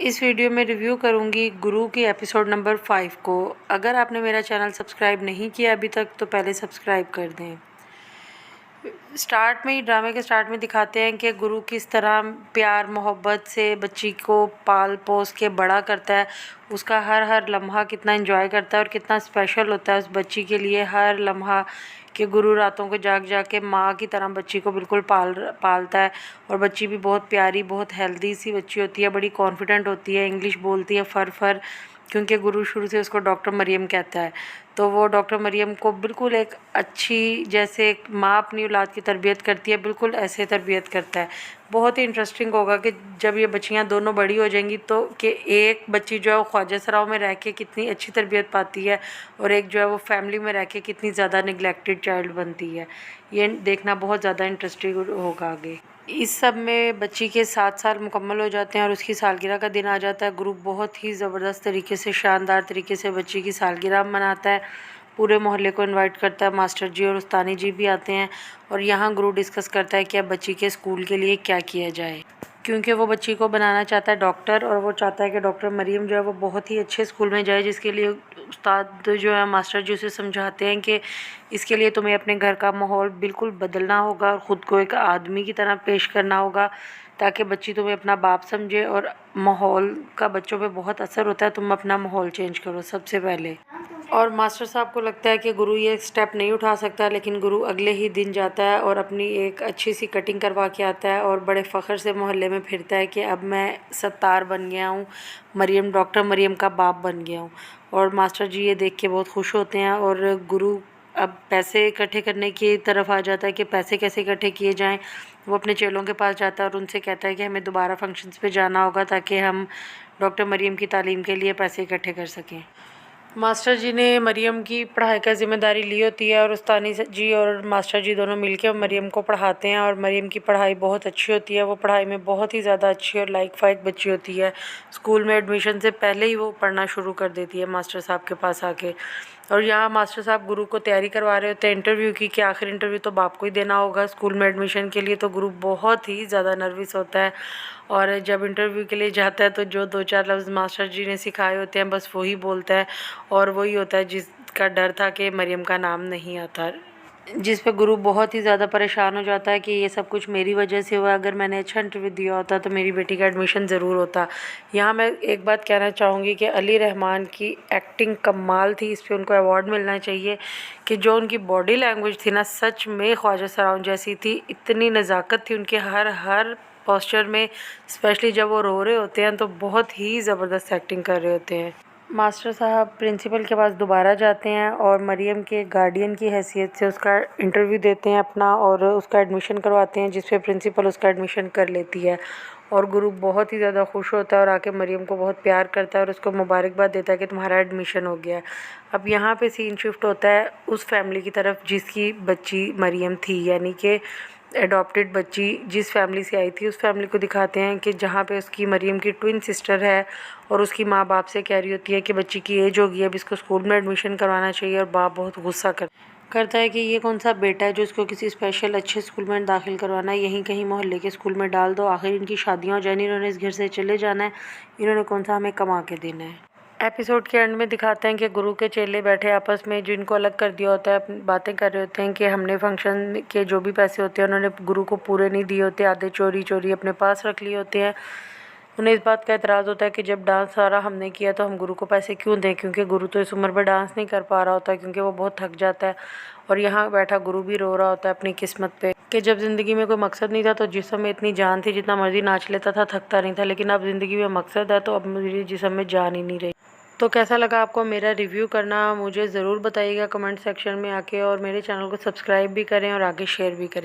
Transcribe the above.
इस वीडियो में रिव्यू करूंगी गुरु की एपिसोड नंबर 5 को। अगर आपने मेरा चैनल सब्सक्राइब नहीं किया अभी तक तो पहले सब्सक्राइब कर दें। स्टार्ट में ही ड्रामे के स्टार्ट में दिखाते हैं कि गुरु किस तरह प्यार मोहब्बत से बच्ची को पाल पोस के बड़ा करता है। उसका हर हर लम्हा कितना एंजॉय करता है और कितना स्पेशल होता है उस बच्ची के लिए हर लम्हा। कि गुरु रातों को जाग जाग के माँ की तरह बच्ची को बिल्कुल पालता है। और बच्ची भी बहुत प्यारी बहुत हेल्दी सी बच्ची होती है, बड़ी कॉन्फिडेंट होती है, इंग्लिश बोलती है फर फर, क्योंकि गुरु शुरू से उसको डॉक्टर मरियम कहता है। तो वो डॉक्टर मरियम को बिल्कुल एक अच्छी, जैसे एक माँ अपनी औलाद की तरबियत करती है बिल्कुल ऐसे तरबियत करता है। बहुत ही इंटरेस्टिंग होगा कि जब ये बच्चियाँ दोनों बड़ी हो जाएंगी तो कि एक बच्ची जो है वो ख्वाजा सराओं में रह के कितनी अच्छी तरबियत पाती है और एक जो है वो फैमिली में रह के कितनी ज़्यादा निगलेक्टेड चाइल्ड बनती है। ये देखना बहुत ज़्यादा इंटरेस्टिंग होगा आगे। इस सब में बच्ची के 7 साल मुकम्मल हो जाते हैं और उसकी सालगिरह का दिन आ जाता है। ग्रुप बहुत ही ज़बरदस्त तरीके से, शानदार तरीके से बच्ची की सालगिरह मनाता है। पूरे मोहल्ले को इनवाइट करता है, मास्टर जी और उस्तानी जी भी आते हैं। और यहाँ गुरु डिस्कस करता है कि अब बच्ची के स्कूल के लिए क्या किया जाए, क्योंकि वो बच्ची को बनाना चाहता है डॉक्टर और वो चाहता है कि डॉक्टर मरियम जो है वो बहुत ही अच्छे स्कूल में जाए। जिसके लिए उस्ताद जो है मास्टर जी उसे समझाते हैं कि इसके लिए तुम्हें अपने घर का माहौल बिल्कुल बदलना होगा और ख़ुद को एक आदमी की तरह पेश करना होगा ताकि बच्ची तुम्हें अपना बाप समझे। और माहौल का बच्चों पे बहुत असर होता है, तुम अपना माहौल चेंज करो सबसे पहले। और मास्टर साहब को लगता है कि गुरु ये स्टेप नहीं उठा सकता, लेकिन गुरु अगले ही दिन जाता है और अपनी एक अच्छी सी कटिंग करवा के आता है और बड़े फ़ख्र से मोहल्ले में फिरता है कि अब मैं सत्तार बन गया हूँ, मरियम डॉक्टर मरियम का बाप बन गया हूँ। और मास्टर जी ये देख के बहुत खुश होते हैं और गुरु अब पैसे इकट्ठे करने की तरफ आ जाता है कि पैसे कैसे इकट्ठे किए जाएं। वो अपने चेलों के पास जाता है और उनसे कहता है कि हमें दोबारा फंक्शंस पे जाना होगा ताकि हम डॉक्टर मरियम की तालीम के लिए पैसे इकट्ठे कर सकें। मास्टर जी ने मरियम की पढ़ाई का ज़िम्मेदारी ली होती है और उस्तानी जी और मास्टर जी दोनों मिलकर मरियम को पढ़ाते हैं और मरियम की पढ़ाई बहुत अच्छी होती है। वो पढ़ाई में बहुत ही ज़्यादा अच्छी और लाइक फाइक बच्ची होती है। स्कूल में एडमिशन से पहले ही वो पढ़ना शुरू कर देती है मास्टर साहब के पास आके। और यहाँ मास्टर साहब गुरु को तैयारी करवा रहे होते हैं इंटरव्यू की कि आखिर इंटरव्यू तो बाप को ही देना होगा स्कूल में एडमिशन के लिए। तो गुरु बहुत ही ज़्यादा नर्वस होता है और जब इंटरव्यू के लिए जाता है तो जो 2-4 लफ्ज़ मास्टर जी ने सिखाए होते हैं बस वही बोलता है और वही होता है जिसका डर था कि मरियम का नाम नहीं आता। जिस पे गुरु बहुत ही ज़्यादा परेशान हो जाता है कि ये सब कुछ मेरी वजह से हुआ, अगर मैंने अच्छा इंटरव्यू दिया होता तो मेरी बेटी का एडमिशन ज़रूर होता। यहाँ मैं एक बात कहना चाहूँगी कि अली रहमान की एक्टिंग कमाल थी, इस पे उनको अवार्ड मिलना चाहिए कि जो उनकी बॉडी लैंग्वेज थी ना सच में ख्वाजा सराउं जैसी थी। इतनी नज़ाकत थी उनके हर हर पोस्चर में, स्पेशली जब वो रो रहे होते हैं तो बहुत ही ज़बरदस्त एक्टिंग कर रहे होते हैं। मास्टर साहब प्रिंसिपल के पास दोबारा जाते हैं और मरियम के गार्डियन की हैसियत से उसका इंटरव्यू देते हैं अपना और उसका एडमिशन करवाते हैं, जिस पे प्रिंसिपल उसका एडमिशन कर लेती है। और गुरु बहुत ही ज़्यादा खुश होता है और आके मरियम को बहुत प्यार करता है और उसको मुबारकबाद देता है कि तुम्हारा एडमिशन हो गया है। अब यहाँ पे सीन शिफ्ट होता है उस फैमिली की तरफ जिसकी बच्ची मरियम थी, यानी कि एडॉप्टेड बच्ची जिस फैमिली से आई थी उस फैमिली को दिखाते हैं कि जहाँ पे उसकी मरियम की ट्विन सिस्टर है और उसकी माँ बाप से कह रही होती है कि बच्ची की एज हो गई है, अब इसको स्कूल में एडमिशन करवाना चाहिए। और बाप बहुत गुस्सा करता है कि ये कौन सा बेटा है जो इसको किसी स्पेशल अच्छे स्कूल में दाखिल करवाना है, यहीं कहीं मोहल्ले के स्कूल में डाल दो, आखिर इनकी शादियाँ हो जाए, इन्होंने इस घर से चले जाना है, इन्होंने कौन सा हमें कमा के देना है। एपिसोड के एंड में दिखाते हैं कि गुरु के चेले बैठे आपस में, जिनको अलग कर दिया होता है, बातें कर रहे होते हैं कि हमने फंक्शन के जो भी पैसे होते हैं उन्होंने गुरु को पूरे नहीं दिए होते, आधे चोरी चोरी अपने पास रख लिए होते हैं। उन्हें इस बात का एतराज़ होता है कि जब डांस सारा हमने किया तो हम गुरु को पैसे क्यों दें, क्योंकि गुरु तो इस उम्र में डांस नहीं कर पा रहा होता क्योंकि वो बहुत थक जाता है। और यहाँ बैठा गुरु भी रो रहा होता है अपनी किस्मत पे कि जब ज़िंदगी में कोई मकसद नहीं था तो जिस्म में इतनी जान थी, जितना मर्जी नाच लेता था, थकता नहीं था, लेकिन अब ज़िंदगी में मकसद है तो अब मेरी जिस्म में जान ही नहीं रही। तो कैसा लगा आपको मेरा रिव्यू करना, मुझे ज़रूर बताइएगा कमेंट सेक्शन में आके, और मेरे चैनल को सब्सक्राइब भी करें और आगे शेयर भी करें।